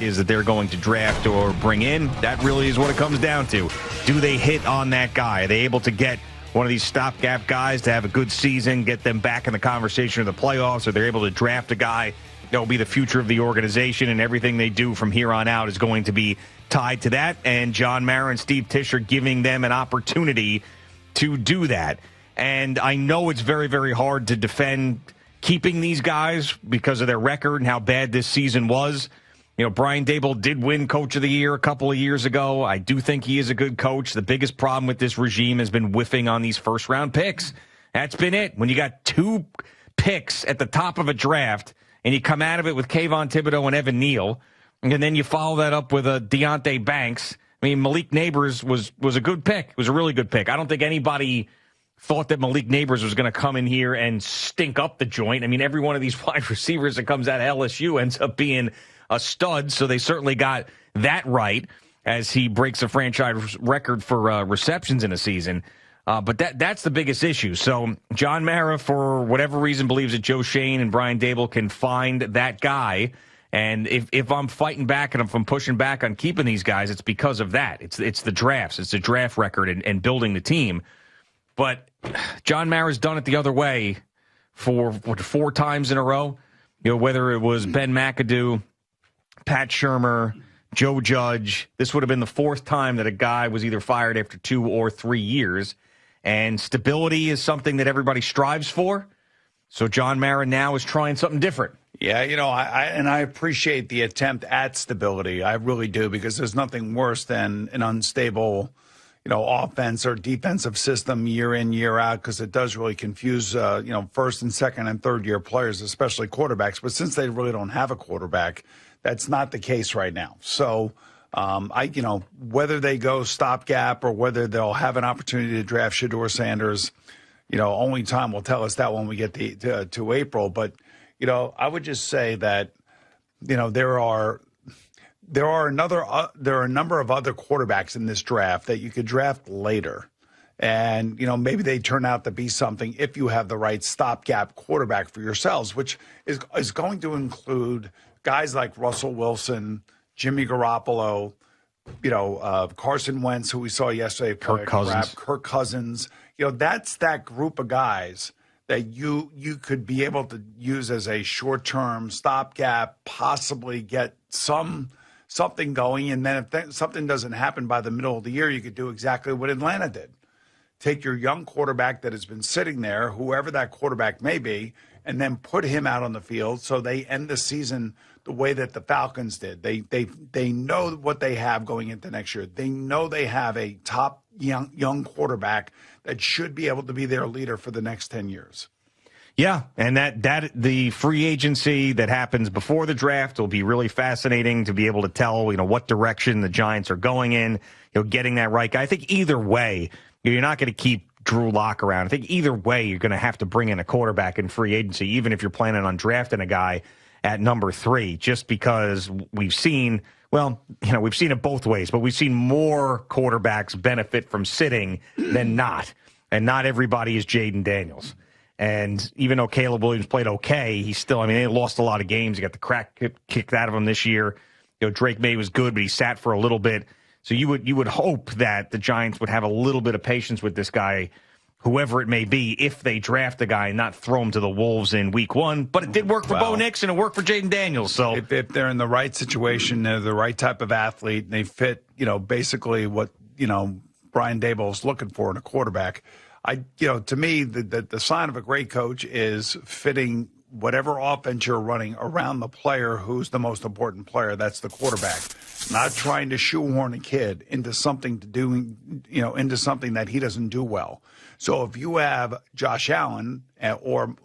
is that they're going to draft or bring in. That really is what it comes down to. Do they hit on that guy? Are they able to get one of these stopgap guys to have a good season, get them back in the conversation of the playoffs? Or they're able to draft a guy that will be the future of the organization, and everything they do from here on out is going to be tied to that. And John Mara and Steve Tisch are giving them an opportunity to do that. And I know it's very, very hard to defend keeping these guys because of their record and how bad this season was. You know, Brian Daboll did win Coach of the Year a couple of years ago. I do think he is a good coach. The biggest problem with this regime has been whiffing on these first-round picks. That's been it. When you got 2 picks at the top of a draft and you come out of it with Kayvon Thibodeau and Evan Neal, and then you follow that up with a Deonte Banks. I mean, Malik Neighbors was a good pick. It was a really good pick. I don't think anybody thought that Malik Neighbors was going to come in here and stink up the joint. I mean, every one of these wide receivers that comes out of LSU ends up being a stud, so they certainly got that right as he breaks a franchise record for receptions in a season. But that's the biggest issue. So John Mara, for whatever reason, believes that Joe Schoen and Brian Daboll can find that guy. And if I'm fighting back and if I'm pushing back on keeping these guys, it's because of that. It's the drafts. It's the draft record and building the team. But John Mara's done it the other way for 4 times in a row. You know, whether it was Ben McAdoo, Pat Shurmur, Joe Judge, this would have been the 4th time that a guy was either fired after 2 or 3 years. And stability is something that everybody strives for. So John Mara now is trying something different. Yeah, you know, I appreciate the attempt at stability. I really do, because there's nothing worse than an unstable, you know, offense or defensive system year in, year out, because it does really confuse, you know, first and second and third year players, especially quarterbacks. But since they really don't have a quarterback, that's not the case right now. So, you know, whether they go stopgap or whether they'll have an opportunity to draft Shedeur Sanders, you know, only time will tell us that when we get to April. But, you know, I would just say that, you know, there are a number of other quarterbacks in this draft that you could draft later. And, you know, maybe they turn out to be something if you have the right stopgap quarterback for yourselves, which is going to include guys like Russell Wilson, Jimmy Garoppolo, you know, Carson Wentz, who we saw yesterday, Kirk Cousins. You know, that's that group of guys that you could be able to use as a short-term stopgap, possibly get something going. And then if something doesn't happen by the middle of the year, you could do exactly what Atlanta did. Take your young quarterback that has been sitting there, whoever that quarterback may be, and then put him out on the field so they end the season the way that the Falcons did. They know what they have going into next year. They know they have a top young quarterback that should be able to be their leader for the next 10 years. Yeah, and that the free agency that happens before the draft will be really fascinating to be able to tell, you know, what direction the Giants are going in, you know, getting that right guy. I think either way, you're not going to keep Drew Lock around. I think either way, you're going to have to bring in a quarterback in free agency, even if you're planning on drafting a guy at number 3, just because we've seen, well, you know, we've seen it both ways, but we've seen more quarterbacks benefit from sitting than not. And not everybody is Jaden Daniels. And even though Caleb Williams played okay, he still, I mean, they lost a lot of games. He got the crack kicked out of him this year. You know, Drake May was good, but he sat for a little bit. So you would hope that the Giants would have a little bit of patience with this guy, whoever it may be, if they draft a guy and not throw him to the Wolves in week 1. But it did work for Bo Nix and it worked for Jaden Daniels. So if they're in the right situation, they're the right type of athlete, and they fit, you know, basically what, you know, Brian Daboll is looking for in a quarterback. You know, to me, the sign of a great coach is fitting whatever offense you're running around the player who's the most important player. That's the quarterback. Not trying to shoehorn a kid into something into something that he doesn't do well. So if you have Josh Allen or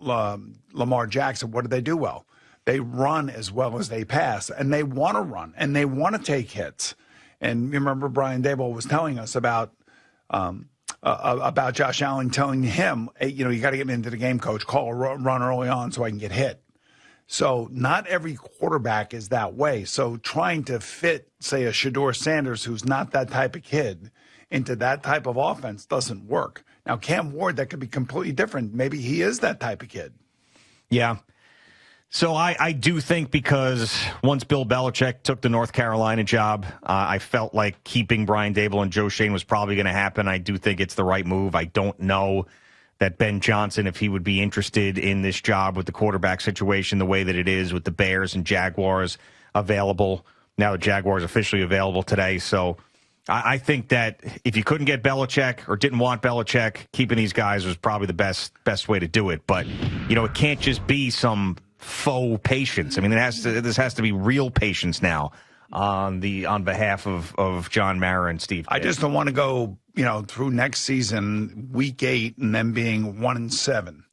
Lamar Jackson, what do they do well? They run as well as they pass, and they want to run, and they want to take hits. And remember, Brian Daboll was telling us about Josh Allen telling him, hey, you know, you got to get me into the game, coach. Call a run early on so I can get hit. So not every quarterback is that way. So trying to fit, say, a Shedeur Sanders, who's not that type of kid, into that type of offense doesn't work. Now, Cam Ward, that could be completely different. Maybe he is that type of kid. Yeah. So I do think because once Bill Belichick took the North Carolina job, I felt like keeping Brian Daboll and Joe Schoen was probably going to happen. I do think it's the right move. I don't know that Ben Johnson, if he would be interested in this job with the quarterback situation the way that it is with the Bears and Jaguars available. Now the Jaguars officially available today. So I think that if you couldn't get Belichick or didn't want Belichick, keeping these guys was probably the best way to do it. But, it can't just be some faux patience. I mean, this has to be real patience now on behalf of John Mara and Steve. I just don't want to go, through next season, week 8, and then being 1-7,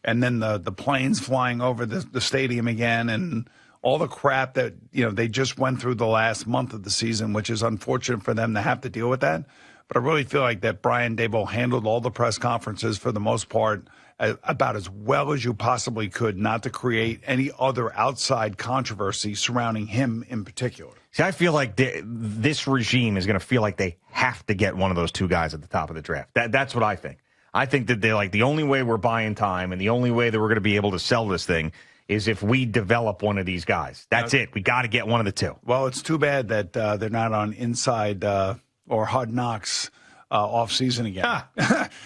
and then the planes flying over the stadium again, and all the crap that they just went through the last month of the season, which is unfortunate for them to have to deal with that. But I really feel like that Brian Daboll handled all the press conferences for the most part about as well as you possibly could, not to create any other outside controversy surrounding him in particular. See, I feel like this regime is going to feel like they have to get one of those two guys at the top of the draft. That's what I think. I think that they're like, the only way we're buying time and the only way that we're going to be able to sell this thing is if we develop one of these guys. That's it. We got to get one of the two. Well, it's too bad that they're not on Inside or Hard Knocks off season again.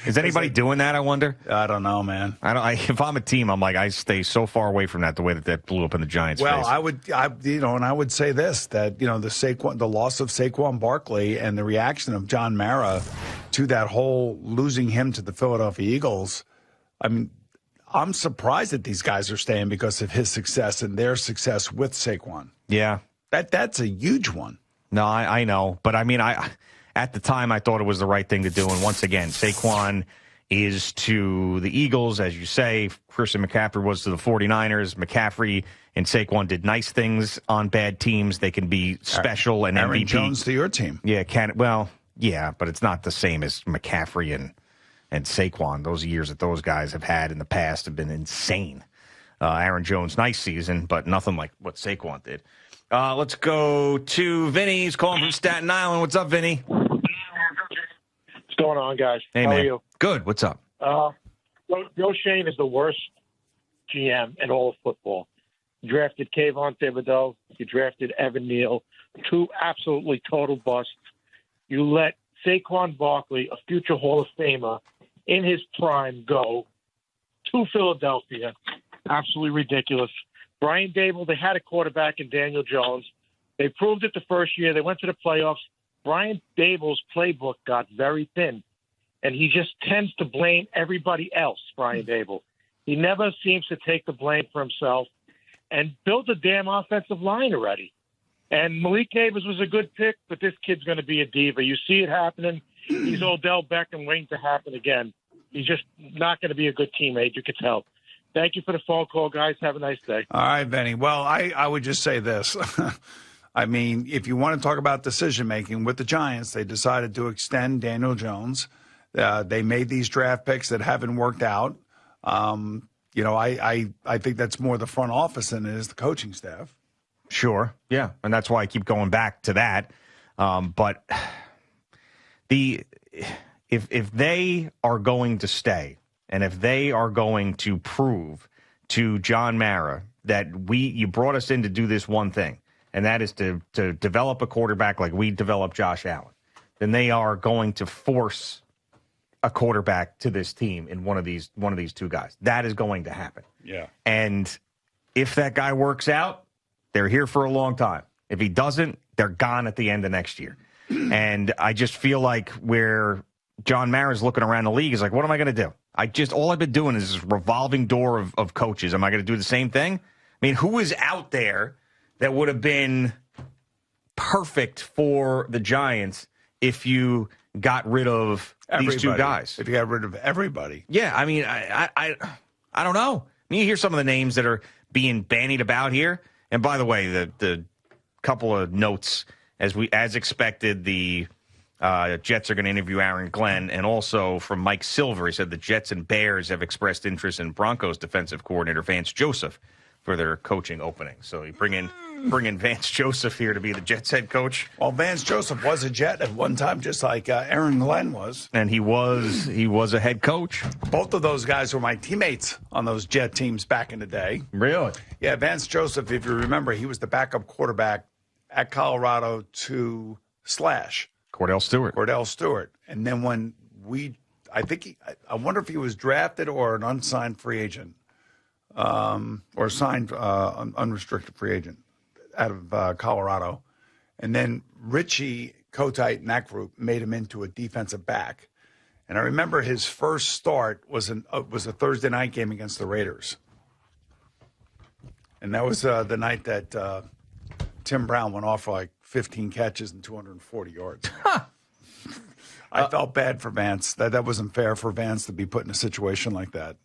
Is anybody doing that, I wonder? I don't know, man. If I'm a team, I'm like, I stay so far away from that the way that blew up in the Giants' face. Well, I would say this, that, the loss of Saquon Barkley and the reaction of John Mara to that whole losing him to the Philadelphia Eagles, I mean, I'm surprised that these guys are staying because of his success and their success with Saquon. Yeah. That's a huge one. No, I know. But, I mean, at the time, I thought it was the right thing to do. And once again, Saquon is to the Eagles, as you say. Christian McCaffrey was to the 49ers. McCaffrey and Saquon did nice things on bad teams. They can be special and Aaron MVP. Jones to your team. Yeah, but it's not the same as McCaffrey and Saquon. Those years that those guys have had in the past have been insane. Aaron Jones, nice season, but nothing like what Saquon did. Let's go to Vinny. He's calling from Staten Island. What's up, Vinny? What's going on, guys? Hey, How man. are you? Good. What's up? Joe Schoen is the worst GM in all of football. You drafted Kayvon Thibodeau. You drafted Evan Neal. 2 absolutely total busts. You let Saquon Barkley, a future Hall of Famer, in his prime, go to Philadelphia. Absolutely ridiculous. Brian Daboll, they had a quarterback in Daniel Jones. They proved it the first year. They went to the playoffs. Brian Daboll's playbook got very thin, and he just tends to blame everybody else, Brian Daboll. He never seems to take the blame for himself and build a damn offensive line already. And Malik Neighbors was a good pick, but this kid's going to be a diva. You see it happening. He's Odell Beckham waiting to happen again. He's just not going to be a good teammate. You could tell. Thank you for the phone call, guys. Have a nice day. All right, Benny. Well, I would just say this. I mean, if you want to talk about decision-making with the Giants, they decided to extend Daniel Jones. They made these draft picks that haven't worked out. I think that's more the front office than it is the coaching staff. Sure. Yeah. And that's why I keep going back to that. But if they are going to stay, and if they are going to prove to John Mara that you brought us in to do this one thing, and that is to develop a quarterback like we developed Josh Allen, then they are going to force a quarterback to this team in one of these two guys. That is going to happen. Yeah. And if that guy works out, they're here for a long time. If he doesn't, they're gone at the end of next year. And I just feel like where John Mara's looking around the league is like, what am I going to do? All I've been doing is this revolving door of coaches. Am I going to do the same thing? I mean, who is out there that would have been perfect for the Giants if you got rid of these two guys? If you got rid of everybody. Yeah, I mean, I don't know. I mean, you hear some of the names that are being bandied about here. And by the way, the couple of notes, as expected, the Jets are going to interview Aaron Glenn, and also from Mike Silver, he said the Jets and Bears have expressed interest in Broncos defensive coordinator Vance Joseph. for their coaching opening. So you bring in Vance Joseph here to be the Jets head coach. Well, Vance Joseph was a Jet at one time, just like Aaron Glenn was. And he was a head coach. Both of those guys were my teammates on those Jet teams back in the day. Really? Yeah, Vance Joseph, if you remember, he was the backup quarterback at Colorado to Slash. Cordell Stewart. And then when I wonder if he was drafted or an unsigned free agent, or signed unrestricted free agent out of Colorado. And then Richie Kotite and that group made him into a defensive back. And I remember his first start was a Thursday night game against the Raiders. And that was the night that Tim Brown went off for like 15 catches and 240 yards. I felt bad for Vance. That wasn't fair for Vance to be put in a situation like that.